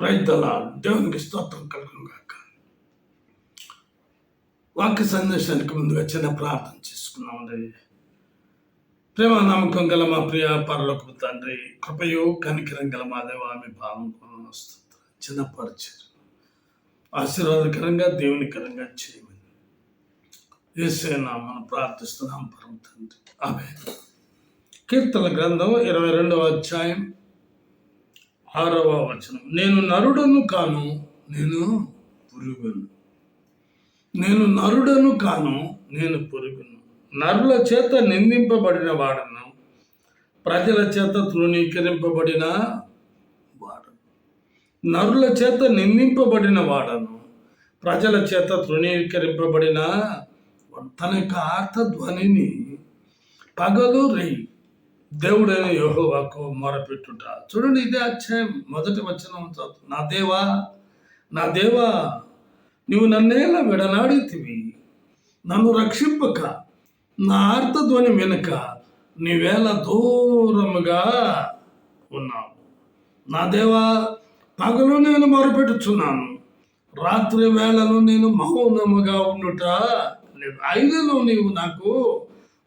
Praise the lord. దేవునికి స్తోత్రం కలుగును గాక. వాక్య సందేశానికి ముందుగా చిన్న ప్రార్థన చేసుకున్నామండి. ప్రేమ నమ్మకం గల మా ప్రియ పరలోకపు తండ్రి, కృపయు కనికరం గల మా దేవ, మీ భావం వస్తుంది. చిన్న పరిచయం ఆశీర్వాదకరంగా దేవునికరంగా చేయమని యేసయ్య నామమున ప్రార్థిస్తున్నాం పరమ తండ్రి. ఆమేన్. కీర్తన గ్రంథం 22వ అధ్యాయం 6వ వచనం. నేను నరుడను కాను, నేను పురుగును. నేను నరుడను కాను, నేను పురుగును. నరుల చేత నిందింపబడిన వాడను, ప్రజల చేత తృణీకరింపబడిన వాడను. నరుల చేత నిందింపబడిన వాడను, ప్రజల చేత తృణీకరింపబడిన తన యొక్క ఆర్తధ్వనిని పగలు రేయి దేవుడైన యెహోవాకు మొరపెట్టుట. చూడండి, ఇదే అధ్యాయం 1వ వచనం. నా దేవా, నా దేవా, నీవు నన్నేలా విడనాడితివి, నన్ను రక్షింపక నా ఆర్తధ్వని వెనుక నీవేళ దూరముగా ఉన్నావు. నా దేవా, పగలు నేను మొరపెట్టుచున్నాను, రాత్రి వేళలో నేను మౌనముగా ఉండుట లేదు. అయినను నీవు నాకు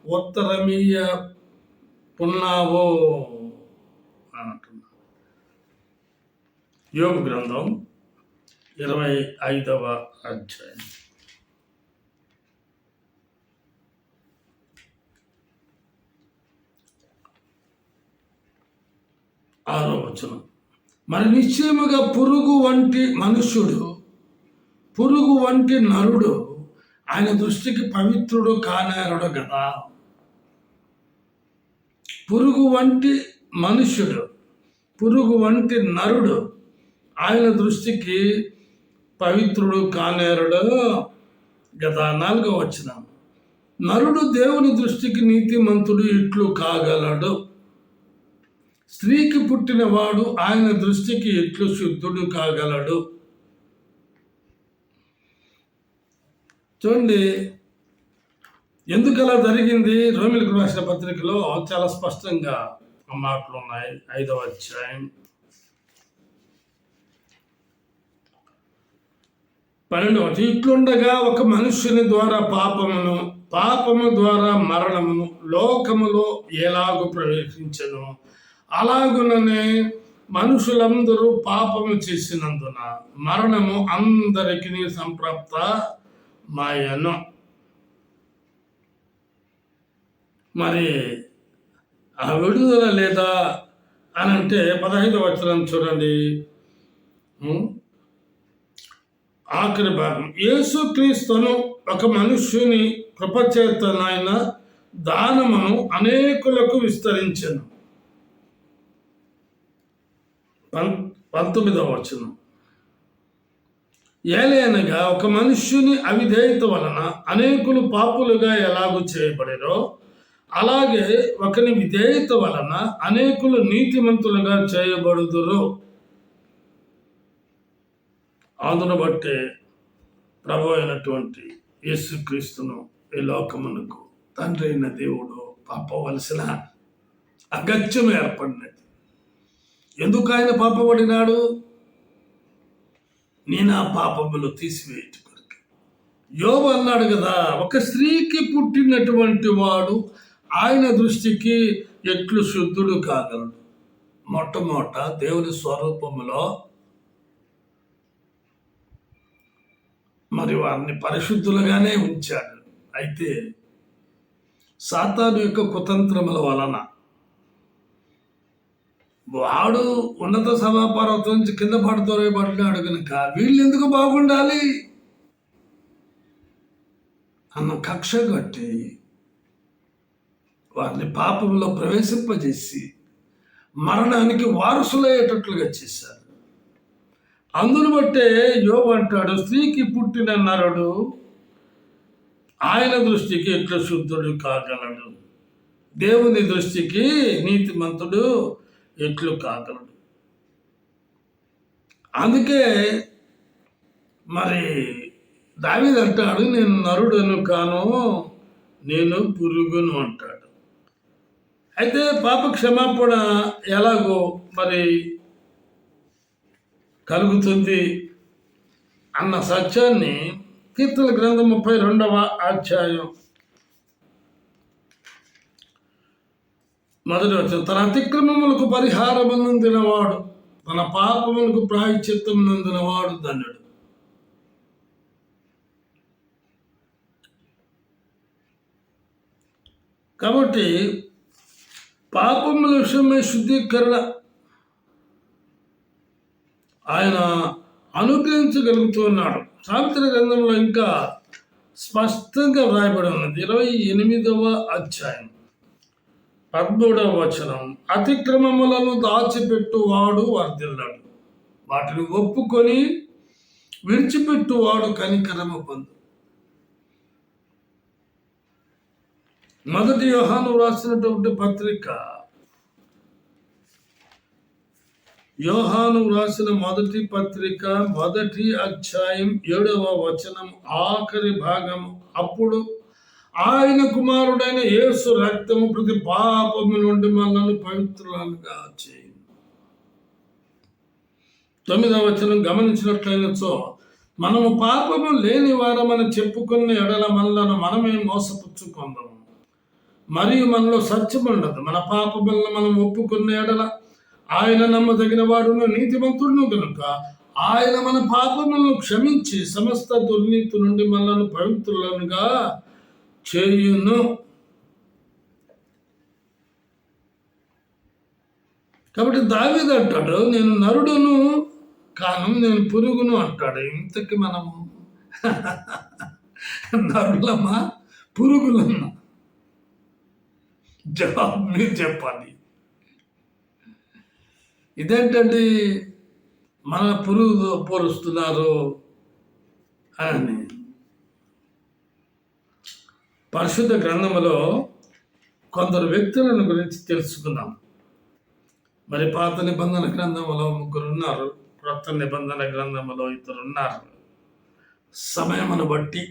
ఉత్తరమీయ ఉన్నావో అని అంటున్నాను. యోబు గ్రంథం 25వ అధ్యాయం 6వ వచనం. మరి నిశ్చయముగా పురుగు వంటి మనుష్యుడు, పురుగు వంటి నరుడు ఆయన దృష్టికి పవిత్రుడు కానేరడు కదా. పురుగు వంటి మనుష్యుడు, పురుగు వంటి నరుడు ఆయన దృష్టికి పవిత్రుడు కానేరడు గదా. 4వ వచనం. నరుడు దేవుని దృష్టికి నీతిమంతుడు ఇట్లు కాగలడు. స్త్రీకి పుట్టిన వాడు ఆయన దృష్టికి ఎట్లు శుద్ధుడు కాగలడు. చూడండి, ఎందుకు అలా జరిగింది? రోమిలకు రాసిన పత్రికలో చాలా స్పష్టంగా మాటలు ఉన్నాయి. 5వ అధ్యాయం 12వ. ఇట్లుండగా ఒక మనుష్యుని ద్వారా పాపము ద్వారా మరణమును లోకములో ఎలాగూ ప్రవేశించెను, అలాగుననే మనుషులందరూ పాపము చేసినందున మరణము అందరికీ సంప్రాప్త మాయను. మరి ఆ విడుదల లేదా అని అంటే 15వ వచనం చూడండి, ఆఖరి భాగం. యేసుక్రీస్తును ఒక మనుష్యుని కృపచేతనైన దానమును అనేకులకు విస్తరించెను. 19వ వచనం. ఏలైనగా ఒక మనుష్యుని అవిధేయత వలన అనేకులు పాపులుగా ఎలాగూ చేయబడిరో, అలాగే ఒకని విధేయత వలన అనేకులు నీతిమంతులుగా చేయబడుదురు. అందును బట్టే ప్రభు అయినటువంటి యేసుక్రీస్తును ఈ లోకమునకు తండ్రి అయిన దేవుడు పంపవలసిన అగత్యం ఏర్పడినది. ఎందుకు ఆయన పంపబడినాడు? నేను ఆ పాపములు తీసివేయట కొరకు. యోబు అన్నాడు కదా, ఒక స్త్రీకి పుట్టినటువంటి వాడు ఆయన దృష్టికి ఎట్లు శుద్ధుడు కాగలడు. మొట్టమొదట దేవుని స్వరూపములో మరి వారిని పరిశుద్ధులుగానే ఉంచాడు. అయితే సాతాను యొక్క కుతంత్రముల వలన వాడు ఉన్నత సభాపర్వతం నుంచి కింద పడినాడు కనుక వీళ్ళు ఎందుకు బాగుండాలి అన్న కక్ష కట్టి వారిని పాపంలో ప్రవేశింపజేసి మరణానికి వారసులయ్యేటట్లుగా చేశారు. అందును బట్టే యోబు అంటాడు, స్త్రీకి పుట్టిన నరుడు ఆయన దృష్టికి ఎట్లా శుద్ధుడు కాగలడు, దేవుని దృష్టికి నీతిమంతుడు ఎట్లు కాగలడు. అందుకే మరి దావీదు అంటాడు, నేను నరుడను కాను, నేను పురుగును అంటాడు. అయితే పాప క్షమాపణ ఎలాగో మరి కలుగుతుంది అన్న సత్యాన్ని కీర్తన గ్రంథం 32వ అధ్యాయం 1వ వచనం, తన అతిక్రమములకు పరిహారమునందినవాడు, తన పాపములకు ప్రాయశ్చిత్తం నందినవాడు ధన్యుడు. కాబట్టి పాపముల విషయమై శుద్ధీకరణ ఆయన అనుగ్రహించగలుగుతున్నాడు. సావిత్రి గ్రంథంలో ఇంకా స్పష్టంగా వ్రాయబడి ఉన్నది. 28వ అధ్యాయం 13వ వచనం, అతిక్రమములను దాచిపెట్టువాడు వర్ధిల్లాడు, వాటిని ఒప్పుకొని విడిచిపెట్టువాడు కనికరము పొందు. మొదటి యోహాను రాసినటువంటి పత్రిక, యోహాను రాసిన మొదటి పత్రిక 1వ అధ్యాయం 7వ వచనం ఆఖరి భాగం, అప్పుడు ఆయన కుమారుడైన యేసు రక్తము ప్రతి పాపము నుండి మనల్ని పవిత్రులుగా చేయింది. 9వ వచనం గమనించినట్లయినచో, మనము పాపము లేని వారమని చెప్పుకున్న ఎడల మనలను మనమే మోసపుచ్చుకుందాము, మరియు మనలో సత్యం ఉండదు. మన పాపములను మనం ఒప్పుకున్న ఎడల ఆయన నమ్మదగిన వాడును నీతిమంతుడును కనుక ఆయన మన పాపములను క్షమించి సమస్త దుర్నీతి నుండి మనలను పవిత్రులుగా చేయును. కాబట్టి దావీదు అంటాడు, నేను నరుడును కాను, నేను పురుగును అంటాడు. ఇంతకి మనము నరులమా పురుగులమ్మా? జవాబు మీరు చెప్పాలి. ఇదేంటండి మన పురుగు పోలుస్తున్నారు అని. పరిశుద్ధ గ్రంథములో కొందరు వ్యక్తులను గురించి తెలుసుకుందాం. మరి పాత నిబంధన గ్రంథంలో 3 ఉన్నారు, క్రొత్త నిబంధన గ్రంథంలో 2 ఉన్నారు. సమయమును బట్టి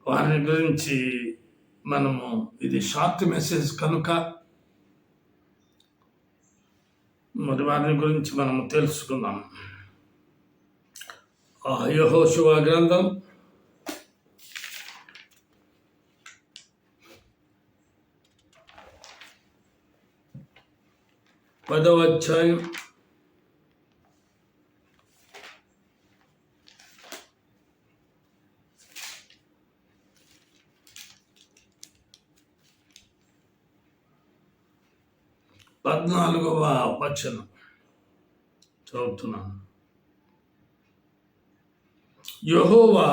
వారిని గురించి మనము, ఇది షార్ట్ మెసేజ్ కనుక మరి వారిని గురించి మనము తెలుసుకుందాం. యెహోషువ గ్రంథం 10వ అధ్యాయం 14వ వచనం చదువుతున్నాను. యెహోవా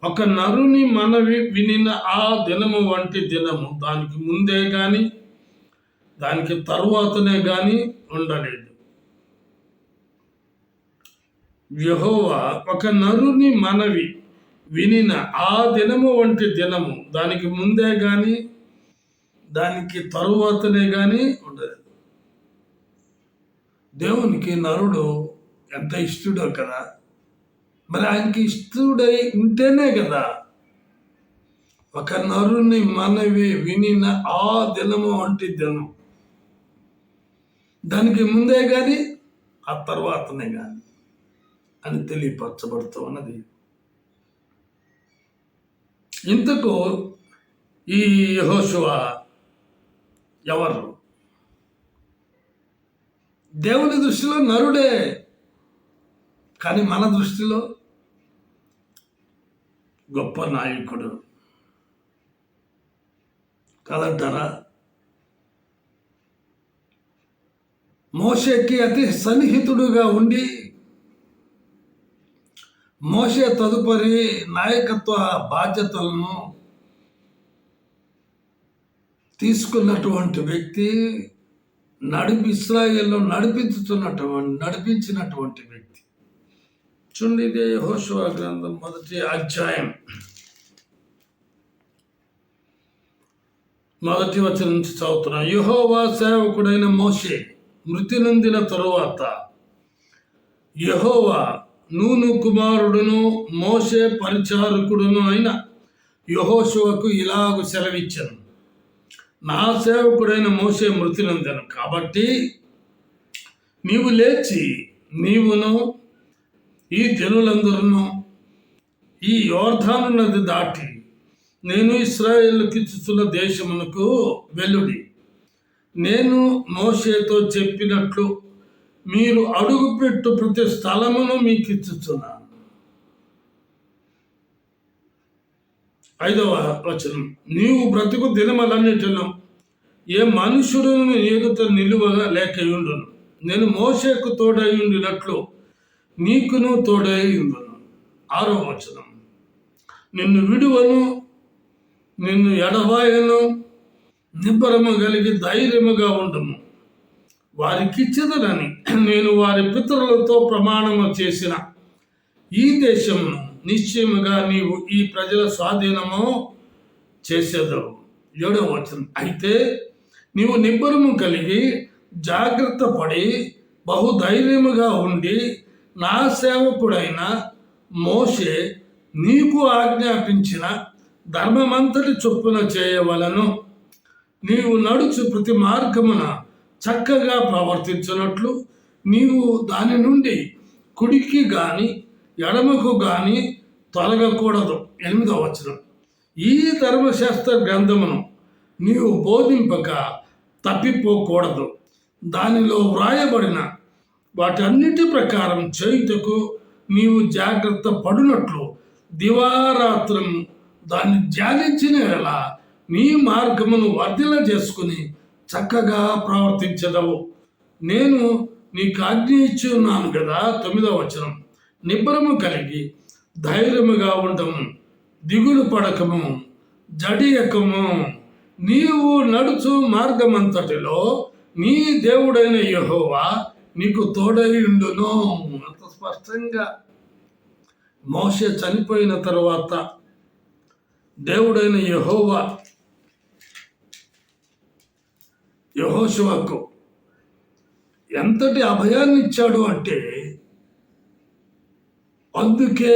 ఒక నరుని మనవి వినిన ఆ దినము వంటి దినము దానికి ముందే గాని దానికి తరువాతనే గాని ఉండలేదు. యెహోవా ఒక నరుని మనవి వినిన ఆ దినము వంటి దినము దానికి ముందే గాని దానికి తరువాతనే గాని ఉండలేదు. దేవునికి నరుడు ఎంత ఇష్టడో కదా, మరి ఆయనకి ఇష్టడై ఉంటేనే కదా ఒక నరుని మనవి వినిన ఆ దినము వంటి దినం, దానికి ముందే కానీ ఆ తర్వాతనే కానీ అని తెలియపరచబడుతూ ఉన్నది. ఇంతకు ఈ యెహోషువ ఎవరు? దేవుని దృష్టిలో నరుడే, కానీ మన దృష్టిలో గొప్ప నాయకుడు కదంటారా? మోషేకి అతి సన్నిహితుడుగా ఉండి మోషే తదుపరి నాయకత్వ బాధ్యతలను తీసుకున్నటువంటి వ్యక్తి, ఇశ్రాయేలును నడిపించినటువంటి వ్యక్తి. చూడండి, ఇదే యెహోషువ గ్రంథం 1వ అధ్యాయం 1వ వచనం నుంచి చదువుతున్నాం. యెహోవా సేవకుడైన మోషే మృతి నొందిన తరువాత యెహోవా నూను కుమారుడును మోషే పరిచారకుడును అయిన యెహోషువకు ఇలాగు సెలవిచ్చాను, నా సేవకుడైన మోషే మృతి నొందెను కాబట్టి నీవు లేచి నీవును ఈ జనులందరూ ఈ యోర్దాను నది దాటి నేను ఇశ్రాయేలుకి ఇచ్చుచున్న దేశమునకు వెలుడి. నేను మోషేతో చెప్పినట్లు మీరు అడుగుపెట్టు ప్రతి స్థలమును మీకు ఇచ్చుచున్నాను. 5వ వచనం, నీవు బ్రతుకు దినములన్నిటిలో ఏ మనుషుడును ఎదుట నిలువగా లేకయుండును. నేను మోషేకు తోడయుండినట్లు నీకును తోడయుండును. 6వ వచనం, నిన్ను విడువను, నిన్ను ఎడబాయను, నిబ్బరము కలిగి ధైర్యముగా ఉండుము. వారికిచ్చిదనని నేను వారి పితరులతో ప్రమాణము చేసిన ఈ దేశమును నిశ్చయముగా నీవు ఈ ప్రజల స్వాధీనము చేసేదవు. 7వ వచనం, అయితే నీవు నిబ్బరము కలిగి జాగ్రత్త పడి బహుధైర్యముగా ఉండి నా సేవకుడైన మోషే నీకు ఆజ్ఞాపించిన ధర్మమంతటి చొప్పున చేయవలను. నీవు నడుచు ప్రతి మార్గమున చక్కగా ప్రవర్తించినట్లు నీవు దాని నుండి కుడికి గాని ఎడమకు గాని తొలగకూడదు. 8వ వచనం, ఈ ధర్మశాస్త్ర గ్రంథమును నీవు బోధింపక తప్పిపోకూడదు. దానిలో వ్రాయబడిన వాటన్నిటి ప్రకారం చేయుటకు నీవు జాగ్రత్త పడినట్లు దివారాత్రం దాన్ని ధ్యానించిన ఎడల నీ మార్గమును వర్ధిల్ల చేసుకుని చక్కగా ప్రవర్తించదవు. నేను నీకు ఆజ్ఞ ఇచ్చి ఉన్నాను కదా. 9వ వచనం, నిబ్బరము కలిగి ధైర్యముగా ఉండము, దిగులు పడకము, జడియకము. నీవు నడుచు మార్గమంతటిలో నీ దేవుడైన యెహోవా నీకు తోడైయుండును. అంత స్పష్టంగా మోషే చనిపోయిన తరువాత దేవుడైన యెహోవా యెహోషువకు ఎంతటి అభయాన్ని ఇచ్చాడు అంటే, అందుకే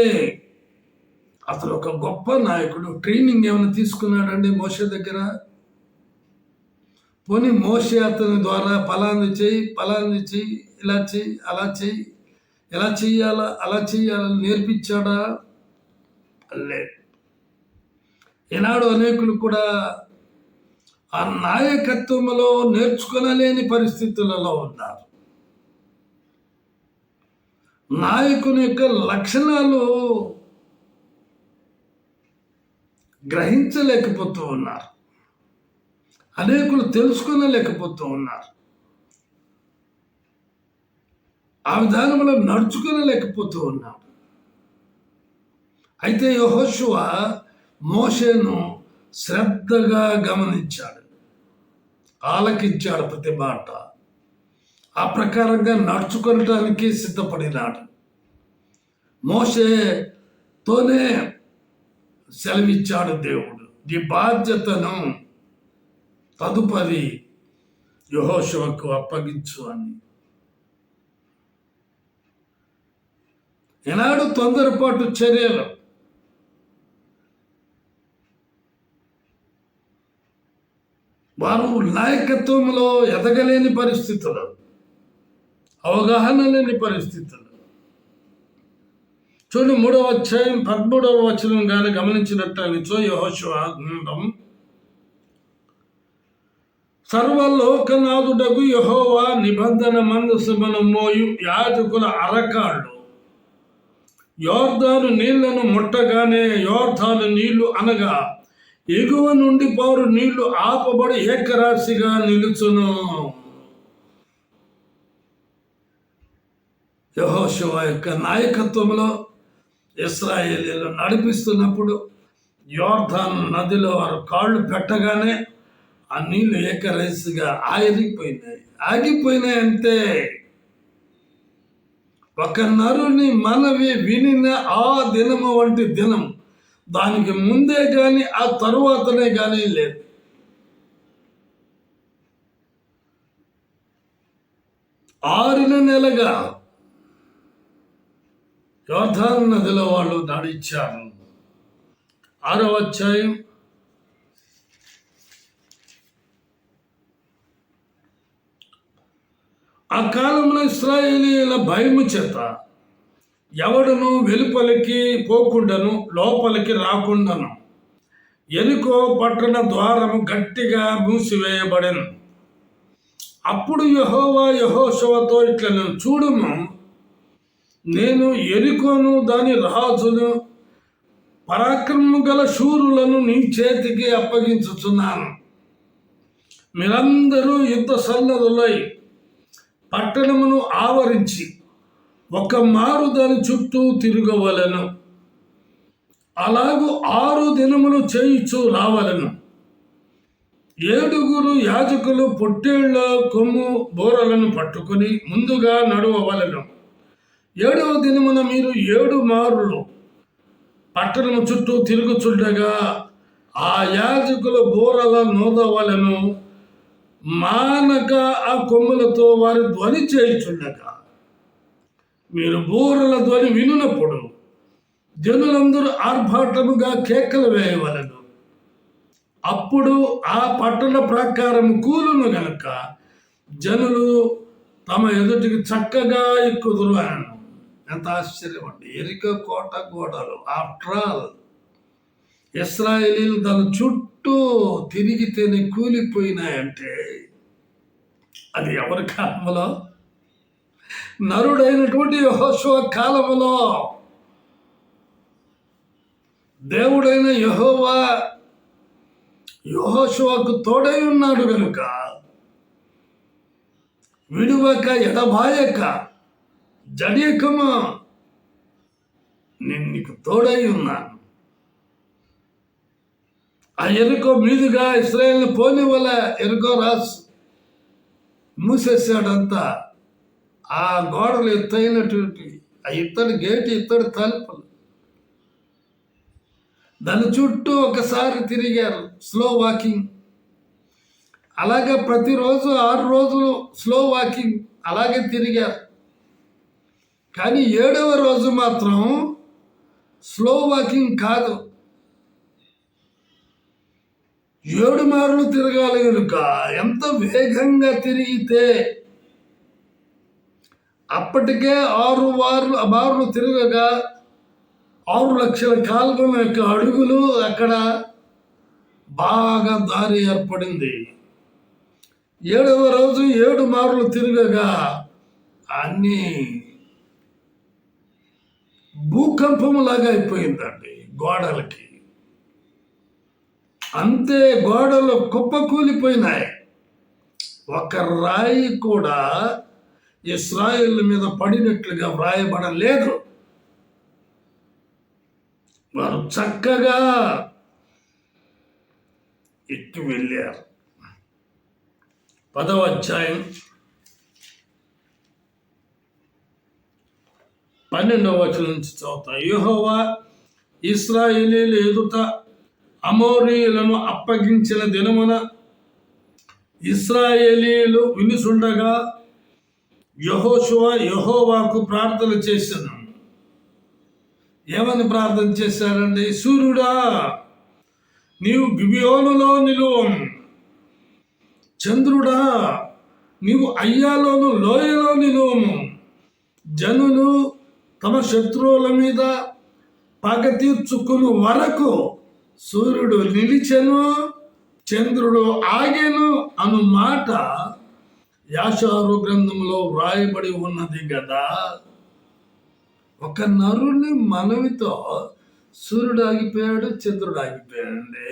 అతను ఒక గొప్ప నాయకుడు. ట్రైనింగ్ ఏమైనా తీసుకున్నాడండి మోషే దగ్గర? పోనీ మోషే అతని ద్వారా ఫలాన్ని చెయ్యి, ఇలా చెయ్యి, అలా చెయ్యి, ఎలా చెయ్యాలా అలా చెయ్యాలని నేర్పించాడా? లేదు. ఈనాడు అనేకులు కూడా ఆ నాయకత్వంలో నేర్చుకోలేని పరిస్థితులలో ఉన్నారు. నాయకుని యొక్క లక్షణాలు గ్రహించలేకపోతూ ఉన్నారు. అనేకులు తెలుసుకోలేకపోతూ ఉన్నారు. ఆ విధానంలో నడుచుకోలేకపోతూ ఉన్నారు. అయితే యెహోషువ మోషేను శ్రద్ధగా గమనించాడు, ఆలకించాడు ప్రతి మాట. ఆ ప్రకారంగా నడుచుకోవటానికి సిద్ధపడినాడు. మోషేతోనే సెలవిచ్చాడు దేవుడు, ఈ బాధ్యతను తదుపరి యెహోషువకు అప్పగించు అని. ఈనాడు తొందరపాటు చర్యలు, వారు నాయకత్వంలో ఎదగలేని పరిస్థితులు, అవగాహన లేని పరిస్థితులు. చూడండి 3వ అధ్యాయం 13వ వచనం కానీ గమనించినట్లయితే యెహోషువ గ్రంథం, సర్వలోకనాథుడగు యెహోవా నిబంధన మందసమును మోయు యాజకుల అరకాళ్ళు యోర్దాను నీళ్లను ముట్టగానే యోర్దాను నీళ్లు అనగా ఎగువ నుండి పారు నీళ్లు ఆపబడి ఏకరాశిగా నిలుచును. యెహోషువ యొక్క నాయకత్వంలో ఇశ్రాయేలీయులు నడిపిస్తున్నప్పుడు యోర్దాను నదిలో వారు కాళ్ళు పెట్టగానే ఆ నీళ్లు ఏకరాశిగా ఆగిపోయినాయి అంతే. ఒక నరుని మనవి వినిన ఆ దినము వంటి దినం దానికి ముందే కానీ ఆ తరువాతనే కానీ లేదు. ఆరిన నెలగా యోర్దాను నదిలో వాళ్ళు నడిచారు. 6వ అధ్యాయం 1 ఆ కాలంలో ఇశ్రాయేలీయుల భయము చేత ఎవడును వెలుపలికి పోకుండాను లోపలికి రాకుండాను యెరికో పట్టణ ద్వారము గట్టిగా మూసివేయబడెను. అప్పుడు యెహోవా యెహోషువతో ఇట్లా చూడుము, నేను యెరికోను దాని రాజును పరాక్రమము గల శూరులను నీ చేతికి అప్పగించుచున్నాను. మీరందరూ యుద్ధ సన్నద్ధులై పట్టణమును ఆవరించి ఒక మారు దాని చుట్టూ తిరగవలెను. అలాగూ 6 దినములు చేయుచు రావలెను. 7 యాజకులు పొట్టేళ్ల కొమ్ము బోరలను పట్టుకుని ముందుగా నడవవలెను. 7వ దినమున మీరు 7 మారులు పట్టణము చుట్టూ తిరుగుచుండగా ఆ యాజకుల బోరల నోదవలెను. మానక ఆ కొమ్ములతో వారి ధ్వని చేయుచుండగా మీరు బోరల ధ్వని వినునప్పుడు జనులందరూ ఆర్భాటముగా కేకలు వేయవలెను. అప్పుడు ఆ పట్టణ ప్రాకారము కూలును గనుక జనులు తమ ఎదుటికి చక్కగా ఎక్కుదురు అన్నాను. ఎంత ఆశ్చర్యం అండి! యెరికో కోట గోడలు ఆఫ్టర్ ఆల్ ఇశ్రాయేలీయులు దాని చుట్టూ తిరిగితేనే కూలిపోయినాయంటే అది ఎవరి కాలంలో? నరుడైనటువంటి యెహోషువ కాలములో దేవుడైన యెహోవా యెహోషువకు తోడై ఉన్నాడు కనుక విడువక ఎడబాయక జడియకమా నేను నీకు తోడై ఉన్నాను. ఆ యెరికో మీదుగా ఇశ్రాయేలుని పోనివల్ల యెరికో రాజు మూసేసాడంతా. ఆ గోడలు ఎత్తైనటువంటి ఆ ఇత్తడి గేటు, ఇత్తడి తలుపులు, దాని చుట్టూ ఒకసారి తిరిగారు స్లో వాకింగ్. అలాగే ప్రతిరోజు 6 రోజులు స్లో వాకింగ్ అలాగే తిరిగారు. కానీ 7వ రోజు మాత్రం స్లో వాకింగ్ కాదు, 7 మార్లు తిరగాలి కనుక ఎంత వేగంగా తిరిగితే అప్పటికే 6 మార్లు తిరగగా 6 లక్షల కాల్వల యొక్క అడుగులు అక్కడ బాగా దారి ఏర్పడింది. 7వ రోజు 7 మార్లు తిరగగా అన్నీ భూకంపంలాగా అయిపోయిందండి గోడలకి. అంతే, గోడలు కుప్పకూలిపోయినాయి. ఒక రాయి కూడా ఇశ్రాయేలు మీద పడినట్లుగా వ్రాయబడలేదు. వారు చక్కగా ఎక్కి వెళ్ళారు. 10వ అధ్యాయం 12వ వచనం నుంచి చదువుతాం. యెహోవా ఇశ్రాయేలీయుల ఎదుట అమోరీయులను అప్పగించిన దినమున ఇశ్రాయేలీయులు వినుచుండగా యెహోషువ యెహోవాకు ప్రార్థన చేశాను. ఏమని ప్రార్థన చేశారండి? సూర్యుడా, నీవు గిబియోనులో నిలువము. చంద్రుడా, నీవు అయ్యాలోను లోయలో నిలువము. జనులు తమ శత్రువుల మీద పగ తీర్చుకుని వరకు సూర్యుడు నిలిచెను, చంద్రుడు ఆగెను అను మాట యాషారు గ్రంథంలో వ్రాయబడి ఉన్నది కదా. ఒక నరుని మనవితో సూర్యుడు ఆగిపోయాడు, చంద్రుడు ఆగిపోయాడండి.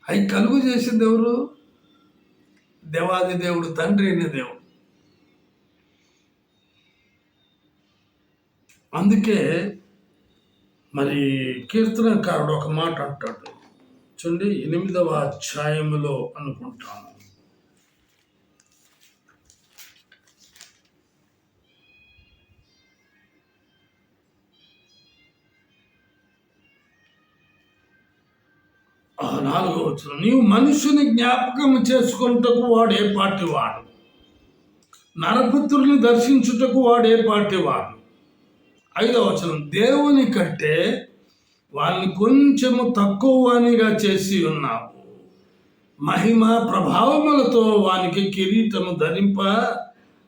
అవి కలుగు చేసింది ఎవరు? దేవాది దేవుడు, తండ్రి అయిన దేవుడు. అందుకే మరి కీర్తనకారుడు ఒక మాట అంటాడు చూడండి, 8వ అధ్యాయములో అనుకుంటాను. ఆ 4వ వచనం, నీవు మనుషుని జ్ఞాపకం చేసుకుంటకు వాడు ఏ పార్టీ వాడు, నరపుత్రుని దర్శించుటకు వాడు ఏ పార్టీ వాడు. 5వ వచనం, దేవుని కంటే వాళ్ళని కొంచెము తక్కువ వానిగా చేసి ఉన్నావు. మహిమ ప్రభావములతో వానికి కిరీటము ధరింప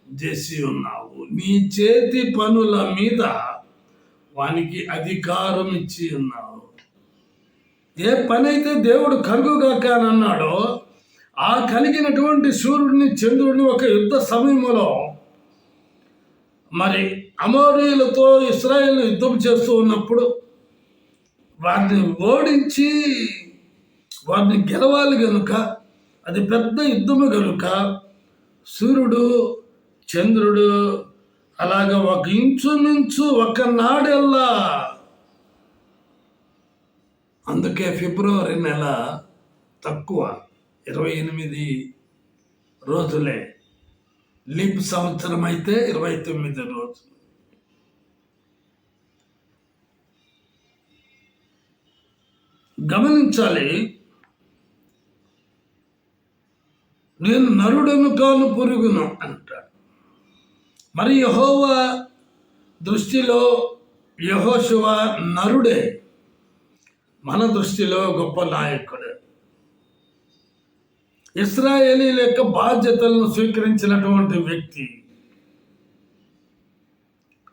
చేసి ఉన్నావు. నీ చేతి పనుల మీద వానికి అధికారం ఇచ్చి ఉన్నావు. ఏ పని అయితే దేవుడు కలుగుగాక అని అన్నాడో ఆ కలిగినటువంటి సూర్యుడిని చంద్రుడిని ఒక యుద్ధ సమయంలో మరి అమోరీయులతో ఇశ్రాయేలు యుద్ధం చేస్తూ ఉన్నప్పుడు వారిని ఓడించి వారిని గెలవాలి గనుక, అది పెద్ద యుద్ధము కనుక సూర్యుడు చంద్రుడు అలాగ ఒక ఇంచుమించు ఒక నాడెల్లా, అందుకే ఫిబ్రవరి నెల తక్కువ 28 రోజులే, లీప్ సంవత్సరం అయితే 29 రోజులు. గమనించాలి, నేను నరుడను కాను పురుగును అంటాడు. మరి యెహోవా దృష్టిలో యెహోషువ నరుడే, మన దృష్టిలో గొప్ప నాయకుడే. ఇశ్రాయేలీయుల యొక్క బాధ్యతలను స్వీకరించినటువంటి వ్యక్తి.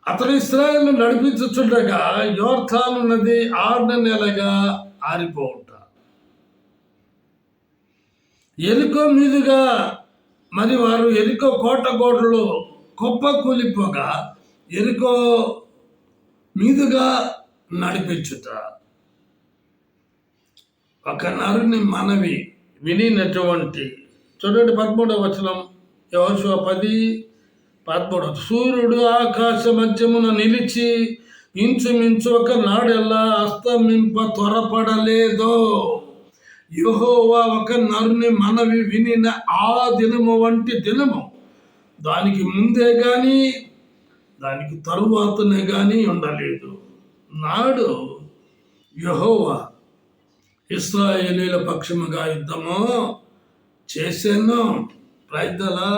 అతను ఇశ్రాయేలును నడిపించుచుండగా యోర్దాను నది 6 నెలలుగా ఆరిపోవుట, ఎరికో మీదుగా మరి వారు ఎరికో కోట గోడలు గొప్ప కూలిపోగా ఎరికో మీదుగా నడిపించుట. ఒక నరుని మనవి వినినటువంటి, చూడండి 13వ వచనం, యెహోషువ 10:13. సూర్యుడు ఆకాశ మధ్యమున నిలిచి ఇంచుమించు ఒక నాడెల్లా అస్తమింప త్వరపడలేదు. యెహోవా ఒక నరుని మనవి వినిన ఆ దినము వంటి దినము దానికి ముందే గాని దానికి తరువాతనే గాని ఉండలేదు. నాడు యెహోవా ఇశ్రాయేలీయుల పక్షముగా యుద్ధము చేశాను. ప్రైదలా.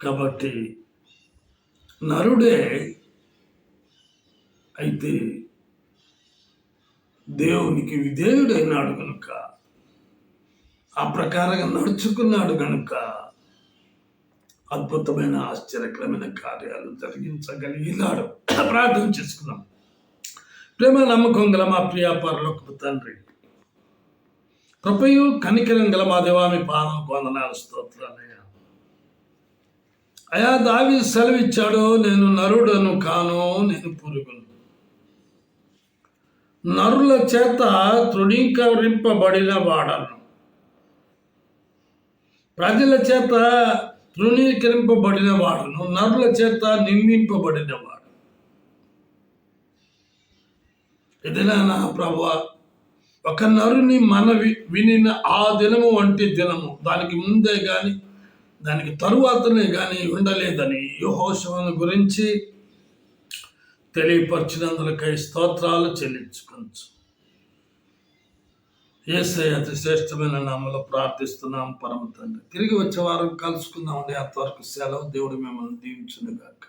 కాబట్టి నరుడే అయితే దేవునికి విధేయుడైనాడు కనుక, ఆ ప్రకారంగా నడుచుకున్నాడు కనుక అద్భుతమైన ఆశ్చర్యకరమైన కార్యాలు జరిగించగలిగినాడు. ప్రార్థన చేసుకున్నాం. ప్రేమ నమ్మకం గల మా ప్రియ పరలోకపు తండ్రి, కృపయు కనికరం గల మా దేవా, మీ పాదములకు వందనాలు, స్తోత్రాలయ్యా. అయా, దావీదు సెలవిచ్చాడు, నేను నరుడను కాను, నేను పురుగును. నరుల చేత తృణీకరింపబడిన వాడను, ప్రజల చేత తృణీకరింపబడిన వాడును, నరుల చేత నిందింపబడిన వాడు. ఇదినా నా ప్రభువా, ఒక నరుని మనవి వినిన ఆ దినము వంటి దినము దానికి ముందే కానీ దానికి తరువాతనే కానీ ఉండలేదని యెహోషువను గురించి తెలియపరిచినందులకై స్తోత్రాలు చెల్లించుకోవచ్చు. యేసయ్య అతి శ్రేష్టమైన నామములో ప్రార్థిస్తున్నాం పరమ తండ్రి. తిరిగి వచ్చే వారం కలుసుకుందామండి. అంతవరకు సెలవు. దేవుడు మిమ్మల్ని దీవించును గాక.